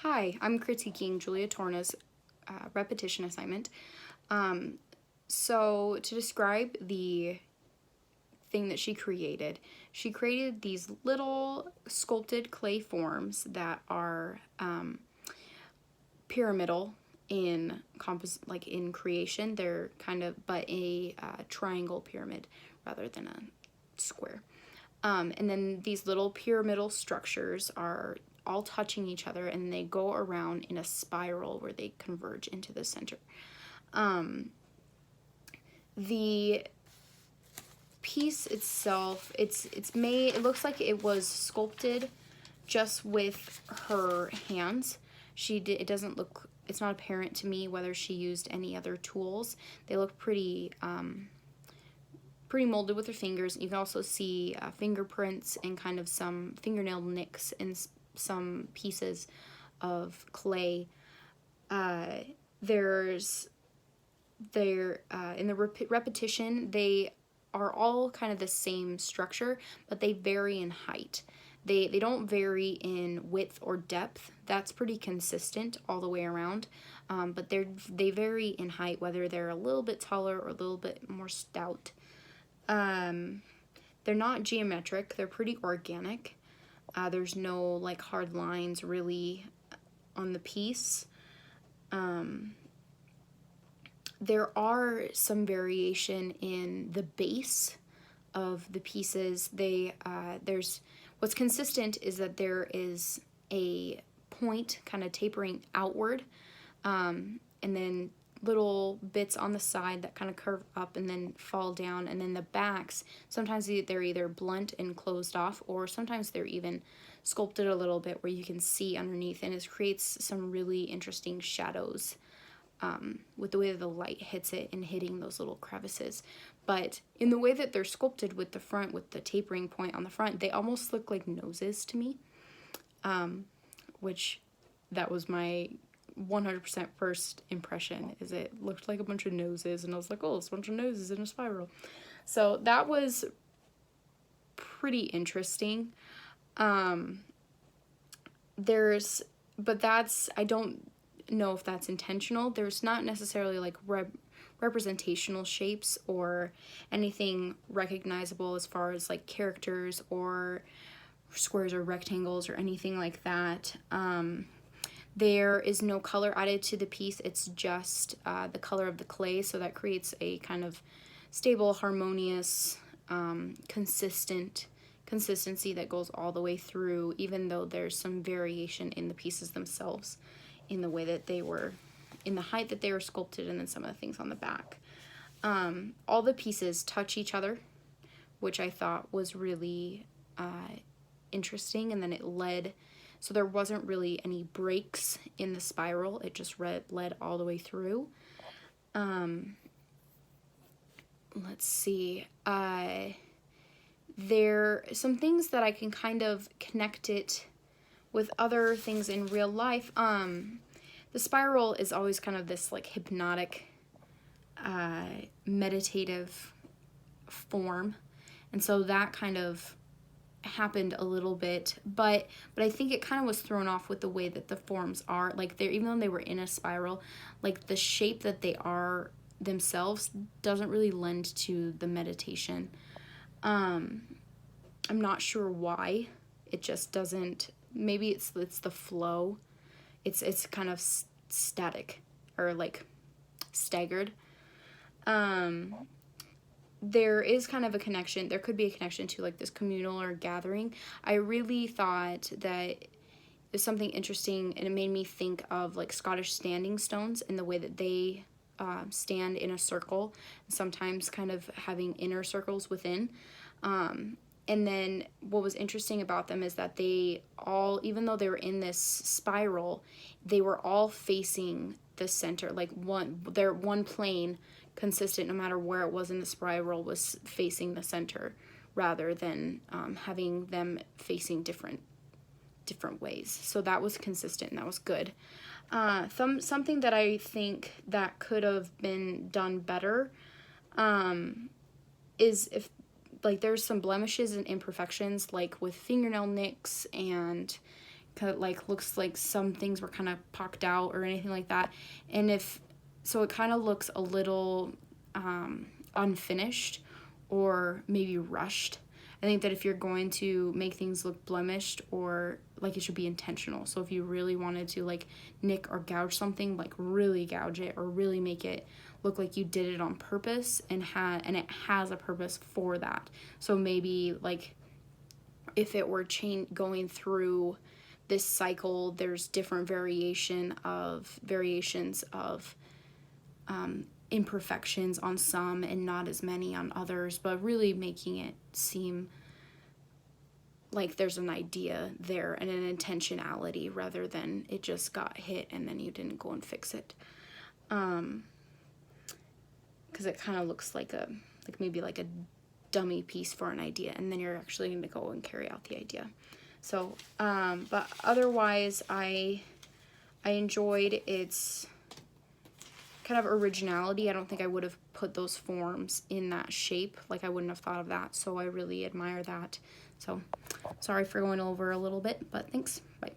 Hi, I'm critiquing Julia Torna's repetition assignment. So, to describe the thing that she created these little sculpted clay forms that are pyramidal in like in creation. They're kind of but a triangle pyramid rather than a square. And then these little pyramidal structures are all touching each other and they go around in a spiral where they converge into the center. The piece itself, it looks like it was sculpted just with her hands. It doesn't look, it's not apparent to me whether she used any other tools. They look pretty molded with her fingers. You can also see fingerprints and kind of some fingernail nicks in some pieces of clay. In the repetition, they are all kind of the same structure, but they vary in height. They don't vary in width or depth. That's pretty consistent all the way around. But they vary in height, whether they're a little bit taller or a little bit more stout. They're not geometric. They're pretty organic. There's no like hard lines really on the piece. There are some variation in the base of the pieces. There's what's consistent is that there is a point kind of tapering outward, and then little bits on the side that kind of curve up and then fall down, and then the backs, sometimes they're either blunt and closed off, or sometimes they're even sculpted a little bit where you can see underneath, and it creates some really interesting shadows with the way that the light hits it and hitting those little crevices. But in the way that they're sculpted with the front, with the tapering point on the front, they almost look like noses to me, which that was my 100% first impression, is it looked like a bunch of noses, and I was like, oh, it's a bunch of noses in a spiral. So that was pretty interesting. I don't know if that's intentional. There's not necessarily like representational shapes or anything recognizable as far as like characters or squares or rectangles or anything like that. There is no color added to the piece. It's just the color of the clay, so that creates a kind of stable, harmonious, consistency that goes all the way through, even though there's some variation in the pieces themselves, in the way that they were, in the height that they were sculpted, and then some of the things on the back. All the pieces touch each other, which I thought was really interesting, and then it led, so there wasn't really any breaks in the spiral. It just led all the way through. Let's see. There are some things that I can kind of connect it with other things in real life. The spiral is always kind of this like hypnotic, meditative form, and so that kind of happened a little bit, but I think it kind of was thrown off with the way that the forms are, like they're, even though they were in a spiral, like the shape that they are themselves doesn't really lend to the meditation. I'm not sure why. It just doesn't. Maybe it's the flow. It's kind of static or like staggered. There is kind of a connection. There could be a connection to like this communal or gathering. I really thought that there's something interesting, and it made me think of like Scottish standing stones and the way that they stand in a circle, sometimes kind of having inner circles within. And then what was interesting about them is that they all, even though they were in this spiral, they were all facing the center, like one plane, consistent no matter where it was in the spiral, was facing the center, rather than having them facing different ways. So that was consistent, and that was good. Something that I think that could have been done better is if, like, there's some blemishes and imperfections, like with fingernail nicks and kind of like looks like some things were kind of pocked out or anything like that. And if so, it kind of looks a little unfinished or maybe rushed. I think that if you're going to make things look blemished, or like, it should be intentional. So if you really wanted to like nick or gouge something, like really gouge it or really make it look like you did it on purpose, and it has a purpose for that. So maybe like if it were going through this cycle, there's different variations of imperfections on some and not as many on others, but really making it seem like there's an idea there and an intentionality, rather than it just got hit and then you didn't go and fix it. Because it kind of looks like maybe like a dummy piece for an idea, and then you're actually going to go and carry out the idea. So, but otherwise, I enjoyed its kind of originality. I don't think I would have put those forms in that shape. Like, I wouldn't have thought of that. So I really admire that. So sorry for going over a little bit, but thanks. Bye.